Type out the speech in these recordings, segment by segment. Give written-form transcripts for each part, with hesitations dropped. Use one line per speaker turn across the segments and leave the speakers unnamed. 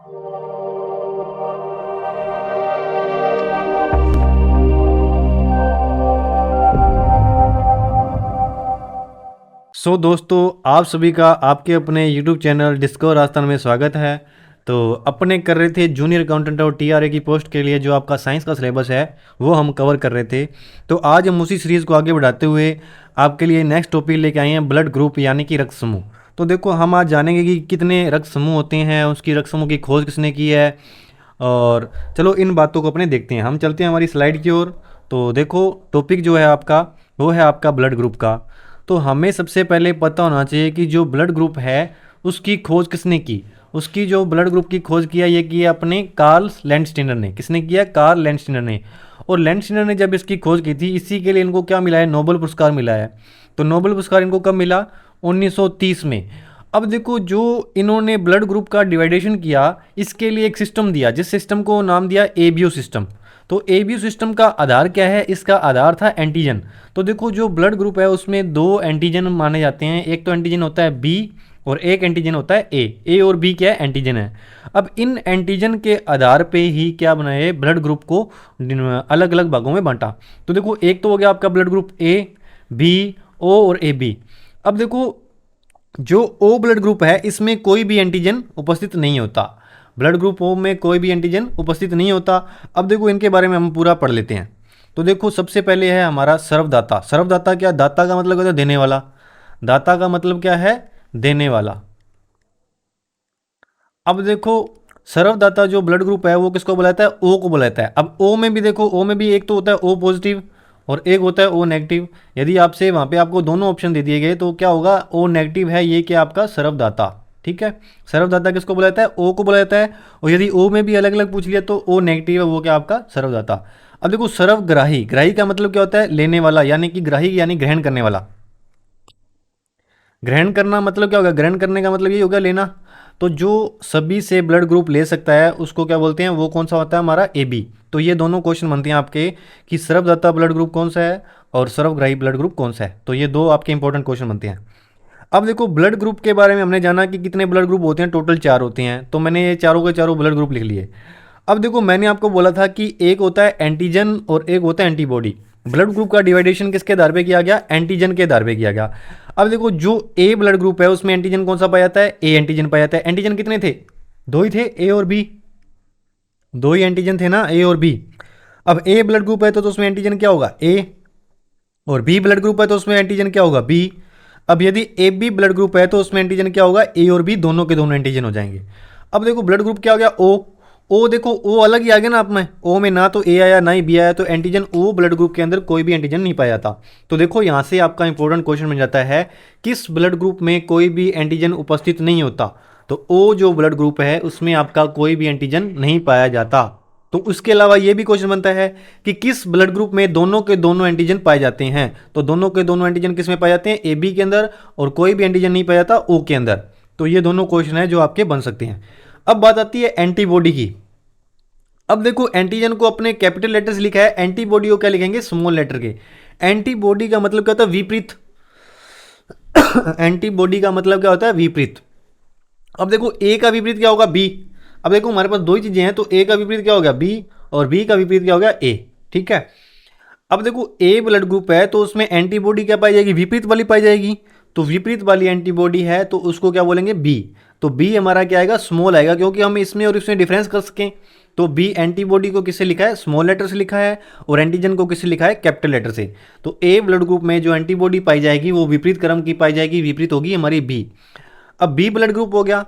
दोस्तों, आप सभी का आपके अपने YouTube चैनल डिस्कवर राजस्थान में स्वागत है। तो अपने कर रहे थे जूनियर अकाउंटेंट और TRA की पोस्ट के लिए जो आपका साइंस का सिलेबस है वो हम कवर कर रहे थे। तो आज हम उसी सीरीज़ को आगे बढ़ाते हुए आपके लिए नेक्स्ट टॉपिक लेके आए हैं, ब्लड ग्रुप यानी कि रक्त समूह। तो देखो, हम आज जानेंगे कि कितने रक्त समूह होते हैं, उसकी रक्त समूह की खोज किसने की है, और चलो इन बातों को अपने देखते हैं। हम चलते हैं हमारी स्लाइड की ओर। तो देखो, टॉपिक जो है आपका वो है आपका ब्लड ग्रुप का। तो हमें सबसे पहले पता होना चाहिए कि जो ब्लड ग्रुप है उसकी खोज किसने की। उसकी जो ब्लड ग्रुप की खोज किया, ये किया अपने कार्ल लैंडस्टीनर ने। किसने किया? कार्ल लैंडस्टीनर ने। और लैंडस्टीनर ने जब इसकी खोज की थी, इसी के लिए इनको क्या मिला है? नोबेल पुरस्कार मिला है। तो नोबेल पुरस्कार इनको कब मिला? 1930 में। अब देखो, जो इन्होंने ब्लड ग्रुप का डिवाइडेशन किया, इसके लिए एक सिस्टम दिया, जिस सिस्टम को नाम दिया एबीओ सिस्टम। तो एबीओ सिस्टम का आधार क्या है? इसका आधार था एंटीजन। तो देखो, जो ब्लड ग्रुप है उसमें दो एंटीजन माने जाते हैं। एक तो एंटीजन होता है बी और एक एंटीजन होता है ए और बी क्या है? एंटीजन है। अब इन एंटीजन के आधार पे ही क्या बनाए? ब्लड ग्रुप को अलग अलग भागों में बांटा। तो देखो, एक तो हो गया आपका ब्लड ग्रुप ए, बी, ओ और ए बी। अब देखो, जो ओ ब्लड ग्रुप है इसमें कोई भी एंटीजन उपस्थित नहीं होता। ब्लड ग्रुप ओ में कोई भी एंटीजन उपस्थित नहीं होता। अब देखो, इनके बारे में हम पूरा पढ़ लेते हैं। तो देखो, सबसे पहले है हमारा सर्वदाता। सर्वदाता क्या? दाता का मतलब होता है देने वाला। दाता का मतलब क्या है? देने वाला। अब देखो, सर्वदाता जो ब्लड ग्रुप है वो किसको बुलाता है? ओ को बुलाता है। अब ओ में भी देखो, ओ में भी एक तो होता है ओ पॉजिटिव और एक होता है ओ नेगेटिव। यदि आपसे वहाँ पे आपको दोनों ऑप्शन दे दिए गए तो क्या होगा? ओ नेगेटिव है ये क्या आपका सर्वदाता। ठीक है, सर्वदाता किसको बुलाता है? ओ को बुलाता है। और यदि ओ में भी अलग अलग पूछ लिया तो ओ नेगेटिव है वो क्या आपका सर्वदाता। अब देखो, सर्वग्राही। ग्राही का मतलब क्या होता है? लेने वाला, यानी कि ग्राही यानी ग्रहण करने वाला। ग्रहण करना मतलब क्या होगा? ग्रहण करने का मतलब ये होगा लेना। तो जो सभी से ब्लड ग्रुप ले सकता है उसको क्या बोलते हैं? वो कौन सा होता है? हमारा ए बी। तो ये दोनों क्वेश्चन बनते हैं आपके कि सर्वदाता ब्लड ग्रुप कौन सा है और सर्वग्राही ब्लड ग्रुप कौन सा है। तो ये दो आपके इंपॉर्टेंट क्वेश्चन बनते हैं। अब देखो, ब्लड ग्रुप के बारे में हमने जाना कि कितने ब्लड ग्रुप होते हैं। टोटल 4 होते हैं। तो मैंने ये चारों के चारों ब्लड ग्रुप लिख लिए। अब देखो, मैंने आपको बोला था कि एक होता है एंटीजन और एक होता है एंटीबॉडी। ब्लड ग्रुप का डिवाइडेशन किसके आधार पे किया गया? एंटीजन के आधार पे किया गया। अब देखो, जो ए ब्लड ग्रुप है उसमें एंटीजन कौन सा पाया जाता है? ए एंटीजन पाया जाता है। एंटीजन कितने थे? दो ही थे, ए और बी। दो ही एंटीजन थे ना, ए और बी। अब ए ब्लड ग्रुप है तो उसमें एंटीजन क्या होगा? ए। और बी ब्लड ग्रुप है तो उसमें एंटीजन क्या होगा? बी। अब यदि ए बी ब्लड ग्रुप है तो उसमें एंटीजन क्या होगा? ए और बी दोनों के दोनों एंटीजन हो जाएंगे। अब देखो, ब्लड ग्रुप क्या हो गया? ओ। ओ देखो, ओ अलग ही आ गया ना। आप में ओ में ना तो ए आया ना ही बी आया, तो एंटीजन ओ ब्लड ग्रुप के अंदर कोई भी एंटीजन नहीं पाया जाता। तो देखो, यहां से आपका इंपॉर्टेंट क्वेश्चन बन जाता है, किस ब्लड ग्रुप में कोई भी एंटीजन उपस्थित नहीं होता। तो ओ जो ब्लड ग्रुप है उसमें आपका कोई भी एंटीजन नहीं पाया जाता। तो उसके अलावा ये भी क्वेश्चन बनता है कि किस ब्लड ग्रुप में दोनों के दोनों एंटीजन पाए जाते हैं। तो दोनों के दोनों एंटीजन किस में पाए जाते हैं? ए बी के अंदर। और कोई भी एंटीजन नहीं पाया जाता ओ के अंदर। तो ये दोनों क्वेश्चन है जो आपके बन सकते हैं। अब बात आती है एंटीबॉडी की। अब देखो, एंटीजन को अपने कैपिटल लेटर से लिखा है, एंटीबॉडी को क्या लिखेंगे? स्मॉल लेटर के। एंटीबॉडी का मतलब क्या होता है? विपरीत। एंटीबॉडी का मतलब क्या होता है? विपरीत। अब देखो, ए का विपरीत क्या होगा? बी। अब देखो, हमारे पास दो ही चीजें हैं, तो ए का विपरीत क्या हो गया? बी। और बी का विपरीत क्या हो गया? ए। ठीक है। अब देखो, ए ब्लड ग्रुप है तो उसमें एंटीबॉडी क्या पाई जाएगी? विपरीत वाली पाई जाएगी। तो विपरीत वाली एंटीबॉडी है तो उसको क्या बोलेंगे? बी। तो बी हमारा क्या आएगा? स्मॉल आएगा, क्योंकि हम इसमें और इसमें डिफरेंस कर सकें। तो बी एंटीबॉडी को किससे लिखा है? स्मॉल लेटर से लिखा है। और एंटीजन को किससे लिखा है? कैपिटल लेटर से। तो ए ब्लड ग्रुप में जो एंटीबॉडी पाई जाएगी वो विपरीत क्रम की पाई जाएगी, विपरीत होगी हमारी बी। अब बी ब्लड ग्रुप हो गया।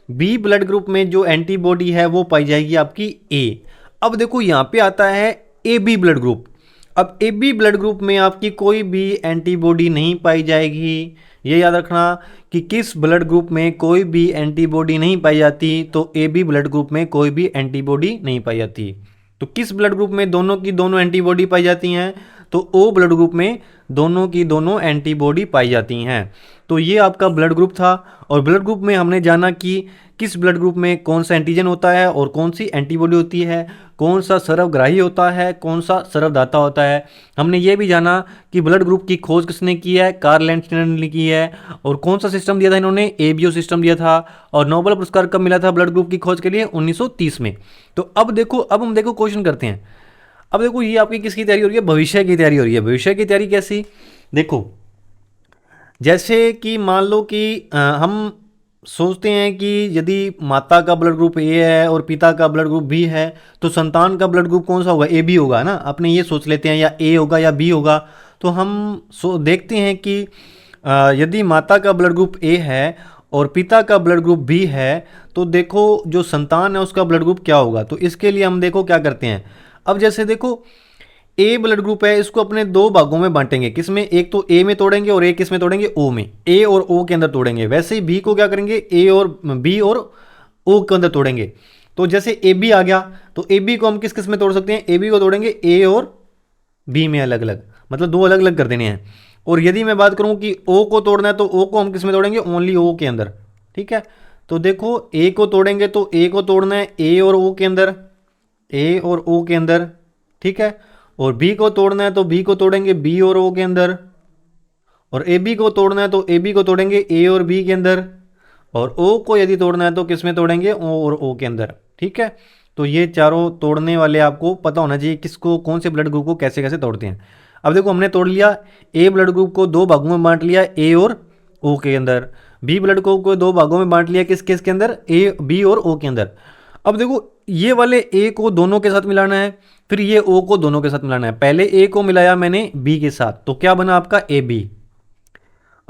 बी ब्लड ग्रुप में जो एंटीबॉडी है वो पाई जाएगी आपकी ए। अब देखो, यहां पे आता है ए बी ब्लड ग्रुप। अब ए बी ब्लड ग्रुप में आपकी कोई भी एंटीबॉडी नहीं पाई जाएगी। ये याद रखना कि किस ब्लड ग्रुप में कोई भी एंटीबॉडी नहीं पाई जाती। तो ए बी ब्लड ग्रुप में कोई भी एंटीबॉडी नहीं पाई जाती। तो किस ब्लड ग्रुप में दोनों की दोनों एंटीबॉडी पाई जाती हैं? तो ओ ब्लड ग्रुप में दोनों की दोनों एंटीबॉडी पाई जाती हैं। तो ये आपका ब्लड ग्रुप था। और ब्लड ग्रुप में हमने जाना कि किस ब्लड ग्रुप में कौन सा एंटीजन होता है और कौन सी एंटीबॉडी होती है, कौन सा सर्वग्राही होता है, कौन सा सर्वदाता होता है। हमने ये भी जाना कि ब्लड ग्रुप की खोज किसने की है, कार्ल लैंडस्टेनर ने की है। और कौन सा सिस्टम दिया था इन्होंने, एबीओ सिस्टम दिया था। और नोबेल पुरस्कार कब मिला था ब्लड ग्रुप की खोज के लिए, 1930 में। तो अब हम देखो क्वेश्चन करते हैं। अब देखो ये आपकी किसकी तैयारी हो रही है, भविष्य की तैयारी हो रही है। भविष्य की तैयारी कैसी, देखो जैसे कि मान लो कि हम सोचते हैं कि यदि माता का ब्लड ग्रुप ए है और पिता का ब्लड ग्रुप बी है तो संतान का ब्लड ग्रुप कौन सा होगा, ए बी होगा ना, अपने ये सोच लेते हैं, या ए होगा या बी होगा। तो हम देखते हैं कि यदि माता का ब्लड ग्रुप ए है और पिता का ब्लड ग्रुप बी है तो देखो जो संतान है उसका ब्लड ग्रुप क्या होगा। तो इसके लिए हम देखो क्या करते हैं। अब जैसे देखो ए ब्लड ग्रुप है, इसको अपने दो भागों में बांटेंगे, किसमें, एक तो ए में तोड़ेंगे और एक किसमें तोड़ेंगे, ओ में, ए और ओ के अंदर तोड़ेंगे। वैसे ही बी को क्या करेंगे, ए और बी और ओ के अंदर तोड़ेंगे। तो जैसे ए बी आ गया तो ए बी को हम किस किस में तोड़ सकते हैं, ए बी को तोड़ेंगे ए और बी में अलग अलग, मतलब दो अलग अलग कर देने हैं। और यदि मैं बात करूं कि ओ को तोड़ना है तो ओ को हम किस में तोड़ेंगे, ओनली ओ के अंदर। ठीक है, तो देखो ए को तोड़ेंगे तो ए को तोड़ना है ए और ओ के अंदर, ए और ओ के अंदर। ठीक है, और बी को तोड़ना है तो बी को तोड़ेंगे बी और ओ के अंदर। और ए बी को तोड़ना है तो ए बी को तोड़ेंगे ए और बी के अंदर। और ओ को यदि तोड़ना है तो किस में तोड़ेंगे, ओ और ओ के अंदर। ठीक है, तो ये चारों तोड़ने वाले आपको पता होना चाहिए किसको, कौन से ब्लड ग्रुप को कैसे कैसे तोड़ते हैं। अब देखो हमने तोड़ लिया, ए ब्लड ग्रुप को दो भागों में बांट लिया, ए और ओ के अंदर। बी ब्लड ग्रुप को दो भागों में बांट लिया, किस किस के अंदर, ए बी और ओ के अंदर। अब देखो ये वाले ए को दोनों के साथ मिलाना है, फिर ये ओ को दोनों के साथ मिलाना है। पहले ए को मिलाया मैंने बी के साथ तो क्या बना आपका ए बी।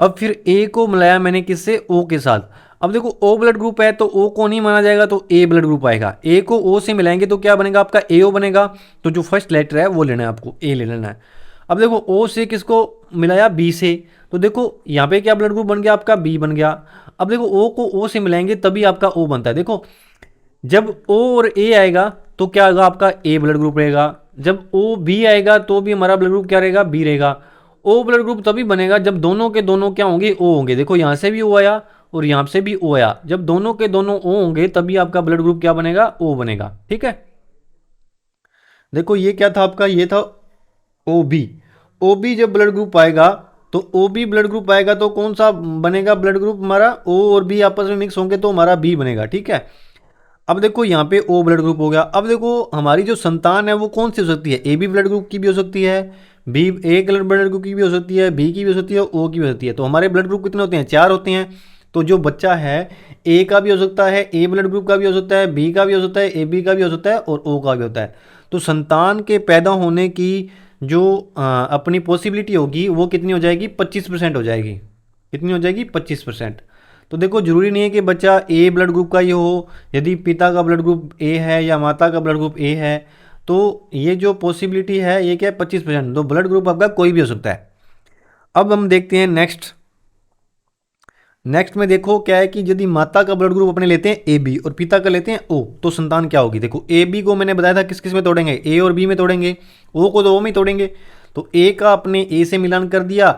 अब फिर ए को मिलाया मैंने किससे, ओ के साथ। अब देखो ओ ब्लड ग्रुप है तो ओ को नहीं माना जाएगा तो ए ब्लड ग्रुप आएगा। ए को ओ से मिलाएंगे तो क्या बनेगा आपका, ए ओ बनेगा। तो जो फर्स्ट लेटर है वो लेना है आपको, ए ले लेना है। अब देखो ओ से किसको मिलाया, बी से, तो देखो यहाँ पे क्या ब्लड ग्रुप बन गया आपका, बी बन गया। अब देखो ओ को ओ से मिलाएंगे तभी आपका ओ बनता है। देखो जब ओ और ए आएगा तो क्या होगा आपका, ए ब्लड ग्रुप रहेगा। जब ओ बी आएगा तो भी हमारा ब्लड ग्रुप क्या रहेगा, बी रहेगा। ओ ब्लड ग्रुप तभी बनेगा जब दोनों के दोनों क्या होंगे, ओ होंगे। देखो यहाँ से भी ओ आया और यहाँ से भी ओ आया, जब दोनों के दोनों ओ होंगे तभी आपका ब्लड ग्रुप क्या बनेगा, ओ बनेगा। ठीक है, देखो ये क्या था आपका, ये था ओ बी। ओ बी जब ब्लड ग्रुप आएगा तो ओ बी ब्लड ग्रुप आएगा तो कौन सा बनेगा ब्लड ग्रुप हमारा, ओ और बी आपस में मिक्स होंगे तो हमारा बी बनेगा। ठीक है, अब देखो यहाँ पे ओ ब्लड ग्रुप हो गया। अब देखो हमारी जो संतान है वो कौन सी हो सकती है, ए बी ब्लड ग्रुप की भी हो सकती है, बी ए ब्लड ग्रुप की भी हो सकती है, बी की भी हो सकती है, ओ की भी हो सकती है। तो हमारे ब्लड ग्रुप कितने होते हैं, चार होते हैं। तो जो बच्चा है ए का भी हो सकता है, ए ब्लड ग्रुप का भी हो सकता है, बी का भी हो सकता है, ए बी का भी हो सकता है और ओ का भी होता है। तो संतान के पैदा होने की जो अपनी पॉसिबिलिटी होगी वो कितनी हो जाएगी, 25% हो जाएगी। कितनी हो जाएगी, 25%। तो देखो जरूरी नहीं है कि बच्चा ए ब्लड ग्रुप का ही हो, यदि पिता का ब्लड ग्रुप ए है या माता का ब्लड ग्रुप ए है तो ये जो पॉसिबिलिटी है ये क्या है, 25%। तो ब्लड ग्रुप आपका कोई भी हो सकता है। अब हम देखते हैं नेक्स्ट में देखो क्या है कि यदि माता का ब्लड ग्रुप अपने लेते हैं ए बी और पिता का लेते हैं ओ तो संतान क्या होगी। देखो ए बी को मैंने बताया था किस किस में तोड़ेंगे, ए और बी में तोड़ेंगे, ओ को तो ओ में ही तोड़ेंगे। तो ए का अपने ए से मिलान कर दिया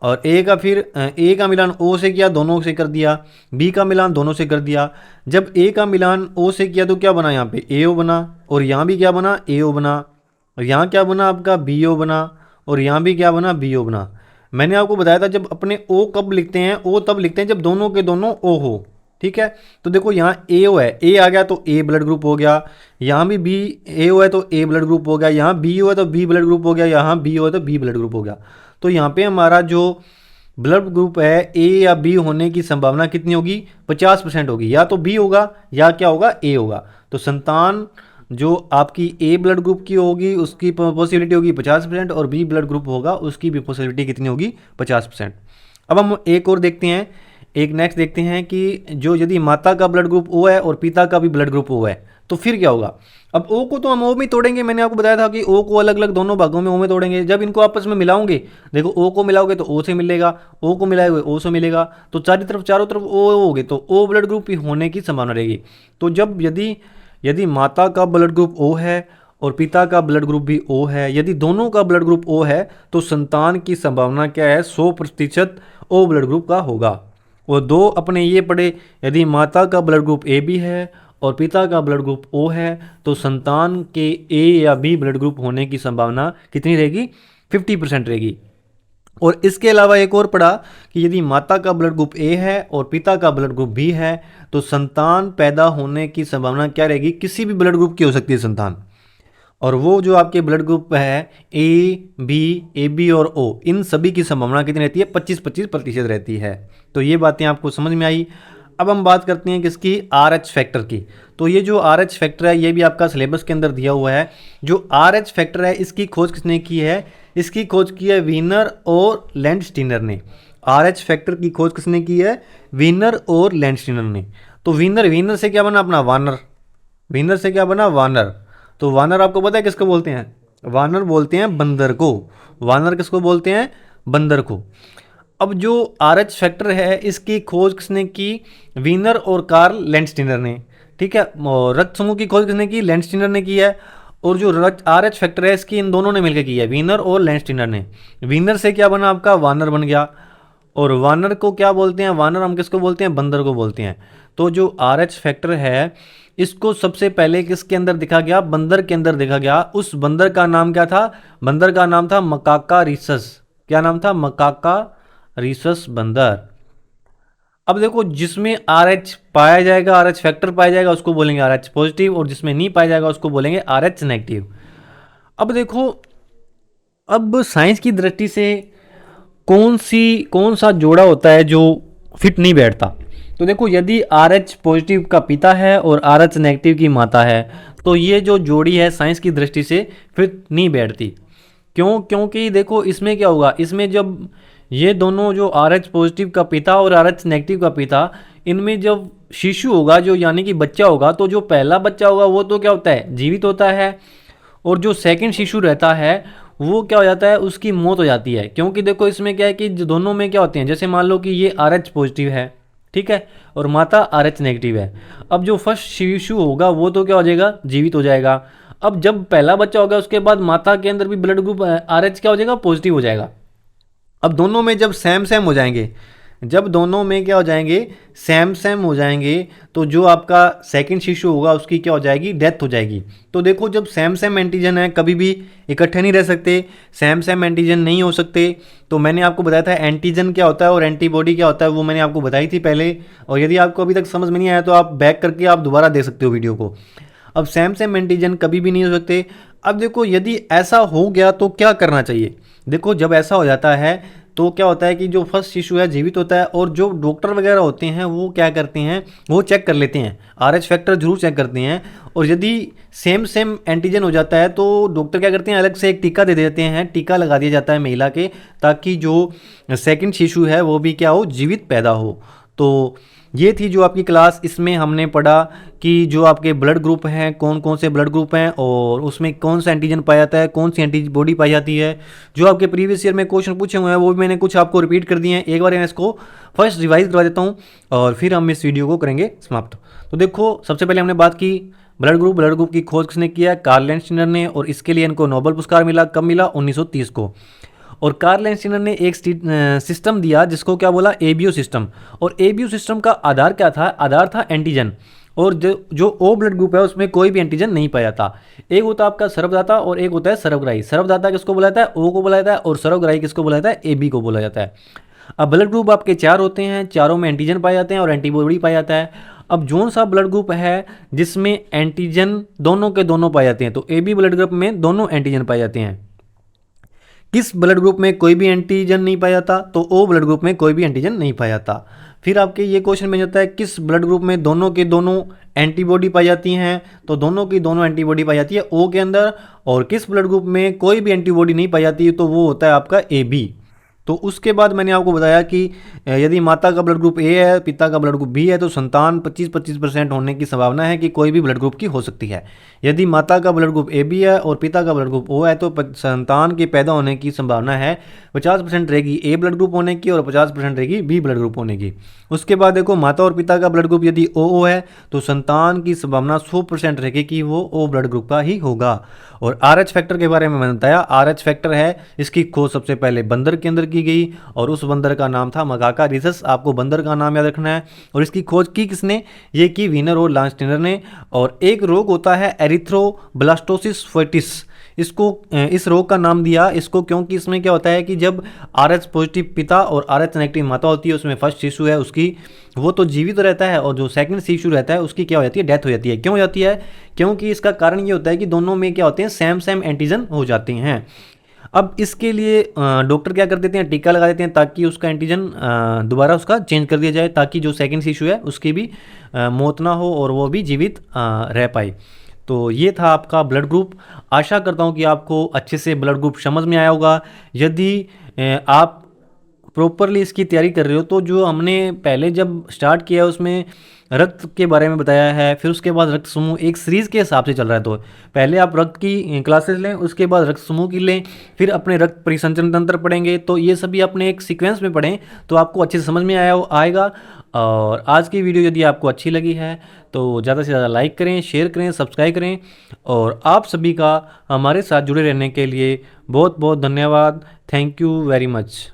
और ए का फिर ए का मिलान ओ से किया, दोनों से कर दिया। बी का मिलान दोनों से कर दिया। जब ए का मिलान ओ से किया तो क्या बना, यहाँ पे ए ओ बना और यहाँ भी क्या बना, ए ओ बना। और यहाँ क्या बना आपका, बी ओ बना और यहाँ भी क्या बना, बी ओ बना। मैंने आपको बताया था जब अपने ओ कब लिखते हैं, ओ तब लिखते हैं जब दोनों के दोनों ओ हो। ठीक है, तो देखो यहाँ ए ओ है, ए आ गया तो ए ब्लड ग्रुप हो गया। यहाँ भी बी ए ओ है तो ए ब्लड ग्रुप हो गया। यहाँ बी ओ है तो बी ब्लड ग्रुप हो गया। यहाँ बी ओ है तो बी ब्लड ग्रुप हो गया। तो यहाँ पे हमारा जो ब्लड ग्रुप है ए या बी होने की संभावना कितनी होगी, 50% होगी। या तो बी होगा या क्या होगा, ए होगा। तो संतान जो आपकी ए ब्लड ग्रुप की होगी उसकी पॉसिबिलिटी होगी 50% और बी ब्लड ग्रुप होगा उसकी भी पॉसिबिलिटी कितनी होगी, 50%। अब हम एक और देखते हैं, एक नेक्स्ट देखते हैं कि जो यदि माता का ब्लड ग्रुप ओ है और पिता का भी ब्लड ग्रुप ओ है तो फिर क्या होगा। अब ओ को तो हम ओ में तोड़ेंगे, मैंने आपको बताया था कि ओ को अलग अलग दोनों भागों में ओ में तोड़ेंगे। जब इनको आपस में मिलाओगे, देखो ओ को मिलाओगे तो ओ से मिलेगा, ओ को मिलाओगे ओ से मिलेगा। तो चारों तरफ ओ हो गए तो ओ ब्लड ग्रुप होने की संभावना रहेगी। तो जब यदि माता का ब्लड ग्रुप ओ है और पिता का ब्लड ग्रुप भी ओ है, यदि दोनों का ब्लड ग्रुप ओ है तो संतान की संभावना क्या है, 100% ओ ब्लड ग्रुप का होगा। और दो अपने ये पढ़े, यदि माता का ब्लड ग्रुप ए बी है और पिता का ब्लड ग्रुप ओ है तो संतान के ए या बी ब्लड ग्रुप होने की संभावना कितनी रहेगी, 50% रहेगी। और इसके अलावा एक और पढ़ा कि यदि माता का ब्लड ग्रुप ए है और पिता का ब्लड ग्रुप बी है तो संतान पैदा होने की संभावना क्या रहेगी, किसी भी ब्लड ग्रुप की हो सकती है संतान। और वो जो आपके ब्लड ग्रुप है ए बी और ओ, इन सभी की संभावना कितनी रहती है, 25-25% रहती है। तो ये बातें आपको समझ में आई। अब हम बात करते हैं किसकी, आर एच फैक्टर की। तो ये जो आर एच फैक्टर है ये भी आपका सिलेबस के अंदर दिया हुआ है। जो आर एच फैक्टर है इसकी खोज किसने की है, इसकी खोज की है वीनर और लैंडस्टीनर ने। आर एच फैक्टर की खोज किसने की है, वीनर और लैंडस्टीनर ने। तो वीनर से क्या बना अपना वानर, वीनर से क्या बना वानर। तो वानर आपको पता है किसको बोलते हैं, वानर बोलते हैं बंदर को। वानर किसको बोलते हैं, बंदर को। अब जो आर एच फैक्टर है इसकी खोज किसने की, वीनर और कार्ल लैंडस्टीनर ने। ठीक है, और रक्त समूह की खोज किसने की, लैंडस्टीनर ने की है। और जो आर एच फैक्टर है इसकी इन दोनों ने मिलकर की है, वीनर और लैंडस्टीनर ने। वीनर से क्या बना आपका, वानर बन गया। और वानर को क्या बोलते हैं, वानर हम किसको बोलते हैं, बंदर को बोलते हैं। तो जो आर एच फैक्टर है इसको सबसे पहले किसके अंदर देखा गया, बंदर के अंदर देखा गया। उस बंदर का नाम क्या था, बंदर का नाम था मकाका रीसस। क्या नाम था, मकाका रीसस बंदर। अब देखो जिसमें आर एच पाया जाएगा, आर एच फैक्टर पाया जाएगा उसको बोलेंगे आर एच पॉजिटिव, और जिसमें नहीं पाया जाएगा उसको बोलेंगे आर एच नेगेटिव। अब देखो, अब साइंस की दृष्टि से कौन सा जोड़ा होता है जो फिट नहीं बैठता। तो देखो यदि आर एच पॉजिटिव का पिता है और आर एच नेगेटिव की माता है तो ये जो जोड़ी है साइंस की दृष्टि से फिट नहीं बैठती। क्यों, क्योंकि देखो इसमें क्या होगा, इसमें जब ये दोनों जो आर एच पॉजिटिव का पिता और आर एच नेगेटिव का पिता, इनमें जब शिशु होगा जो यानी कि बच्चा होगा, तो जो पहला बच्चा होगा वो तो क्या होता है, जीवित होता है। और जो सेकंड शिशु रहता है वो क्या हो जाता है, उसकी मौत हो जाती है। क्योंकि देखो इसमें क्या है कि दोनों में क्या होते हैं, जैसे मान लो कि ये आर एच पॉजिटिव है, ठीक है, और माता आर एच नेगेटिव है। अब जो फर्स्ट शिशु होगा वो तो क्या हो जाएगा, जीवित हो जाएगा। अब जब पहला बच्चा होगा उसके बाद माता के अंदर भी ब्लड ग्रुप आर एच क्या हो जाएगा, पॉजिटिव हो जाएगा। अब दोनों में जब सेम सेम हो जाएंगे, जब दोनों में क्या हो जाएंगे, सेम सेम हो जाएंगे, तो जो आपका सेकंड शिशु होगा उसकी क्या हो जाएगी, डेथ हो जाएगी। तो देखो जब सेम सेम एंटीजन है कभी भी इकट्ठे नहीं रह सकते, सेम सेम एंटीजन नहीं हो सकते। तो मैंने आपको बताया था एंटीजन क्या होता है और एंटीबॉडी क्या होता है, वो मैंने आपको बताई थी पहले। और यदि आपको अभी तक समझ में नहीं आया तो आप बैक करके आप दोबारा देख सकते हो वीडियो को। अब सेम सेम एंटीजन कभी भी नहीं हो सकते। अब देखो यदि ऐसा हो गया तो क्या करना चाहिए। देखो जब ऐसा हो जाता है तो क्या होता है कि जो फर्स्ट शिशु है जीवित होता है, और जो डॉक्टर वगैरह होते हैं वो क्या करते हैं, वो चेक कर लेते हैं, आर एच फैक्टर जरूर चेक करते हैं। और यदि सेम सेम एंटीजन हो जाता है तो डॉक्टर क्या करते हैं, अलग से एक टीका दे देते हैं, टीका लगा दिया जाता है महिला के, ताकि जो सेकंड शिशु है वो भी क्या हो, जीवित पैदा हो। तो ये थी जो आपकी क्लास, इसमें हमने पढ़ा कि जो आपके ब्लड ग्रुप हैं, कौन कौन से ब्लड ग्रुप हैं और उसमें कौन सा एंटीजन पाया जाता है, कौन सी एंटीबॉडी पाई जाती है। जो आपके प्रीवियस ईयर में क्वेश्चन पूछे हुए हैं वो भी मैंने कुछ आपको रिपीट कर दिए हैं। एक बार मैं इसको फर्स्ट रिवाइज करवा देता हूँ और फिर हम इस वीडियो को करेंगे समाप्त। तो देखो सबसे पहले हमने बात की ब्लड ग्रुप की खोज किसने किया, कार्ल लैंडस्टीनर ने, और इसके लिए इनको नोबेल पुरस्कार मिला, कब मिला, 1930 को। और कार्ल लैंडस्टीनर ने एक सिस्टम दिया जिसको क्या बोला, एबीओ सिस्टम। और एबीओ सिस्टम का आधार क्या था, आधार था एंटीजन। और जो ओ ब्लड ग्रुप है उसमें कोई भी एंटीजन नहीं पाया था। एक होता है आपका सर्वदाता और एक होता है सर्वग्राही। सर्वदाता किसको बोला जाता है, ओ को बोला जाता है, और सर्वग्राही किसको बोला जाता है, एबी को बोला जाता है। अब ब्लड ग्रुप आपके 4 होते हैं, चारों में एंटीजन पाए जाते हैं और एंटीबॉडी पाया जाता है। अब जोन सा ब्लड ग्रुप है जिसमें एंटीजन दोनों के दोनों पाए जाते हैं, तो ए बी ब्लड ग्रुप में दोनों एंटीजन पाए जाते हैं। किस ब्लड ग्रुप में कोई भी एंटीजन नहीं पाया जाता, तो ओ ब्लड ग्रुप में कोई भी एंटीजन नहीं पाया जाता। फिर आपके ये क्वेश्चन बन जाता है किस ब्लड ग्रुप में दोनों के दोनों एंटीबॉडी पाई जाती हैं, तो दोनों की दोनों एंटीबॉडी पाई जाती है ओ के अंदर। और किस ब्लड ग्रुप में कोई भी एंटीबॉडी नहीं पाई जाती, तो वो होता है आपका ए बी। तो उसके बाद मैंने आपको बताया कि यदि माता का ब्लड ग्रुप ए है, पिता का ब्लड ग्रुप बी है, तो संतान 25-25% होने की संभावना है कि कोई भी ब्लड ग्रुप की हो सकती है। यदि माता का ब्लड ग्रुप ए बी है और पिता का ब्लड ग्रुप ओ है, तो संतान के पैदा होने की संभावना है 50% रहेगी ए ब्लड ग्रुप होने की और 50% रहेगी बी ब्लड ग्रुप होने की। उसके बाद देखो, माता और पिता का ब्लड ग्रुप यदि ओ है, तो संतान की संभावना 100% रहेगी कि वो ओ ब्लड ग्रुप का ही होगा। और RH फैक्टर के बारे में मैंने बताया, RH फैक्टर है, इसकी खोज सबसे पहले बंदर के अंदर की गई और उस बंदर का नाम था मकाका रिसस। आपको बंदर का नाम याद रखना है। और इसकी खोज की किसने? ये की वीनर और लांस्टेनर ने। और एक रोग होता है एरिथ्रोब्लास्टोसिस फोइटिस, इसको इस रोग का नाम दिया इसको क्योंकि इसमें क्या होता है कि जब RH पॉजिटिव पिता और RH नेगेटिव माता होती है, उसमें फर्स्ट शिशु है उसकी, वो तो जीवित रहता है और जो सेकंड शिशु रहता है उसकी क्या हो जाती है? डेथ हो जाती है। क्यों हो जाती है? क्योंकि इसका कारण ये होता है कि दोनों में क्या होते हैं? सेम सेम एंटीजन हो जाते हैं। अब इसके लिए डॉक्टर क्या कर देते हैं? टीका लगा देते हैं ताकि उसका एंटीजन दोबारा उसका चेंज कर दिया जाए, ताकि जो सेकंड शिशु है उसकी भी मौत ना हो और वो भी जीवित रह पाए। तो ये था आपका ब्लड ग्रुप। आशा करता हूँ कि आपको अच्छे से ब्लड ग्रुप समझ में आया होगा। यदि आप प्रॉपरली इसकी तैयारी कर रहे हो, तो जो हमने पहले जब स्टार्ट किया उसमें रक्त के बारे में बताया है, फिर उसके बाद रक्त समूह एक सीरीज़ के हिसाब से चल रहा है। तो पहले आप रक्त की क्लासेस लें, उसके बाद रक्त समूह की लें, फिर अपने रक्त परिसंचरण तंत्र पढ़ेंगे। तो ये सभी अपने एक सीक्वेंस में पढ़ें तो आपको अच्छे से समझ में आएगा। और आज की वीडियो यदि आपको अच्छी लगी है तो ज़्यादा से ज़्यादा लाइक करें, शेयर करें, सब्सक्राइब करें। और आप सभी का हमारे साथ जुड़े रहने के लिए बहुत बहुत धन्यवाद। Thank you very much.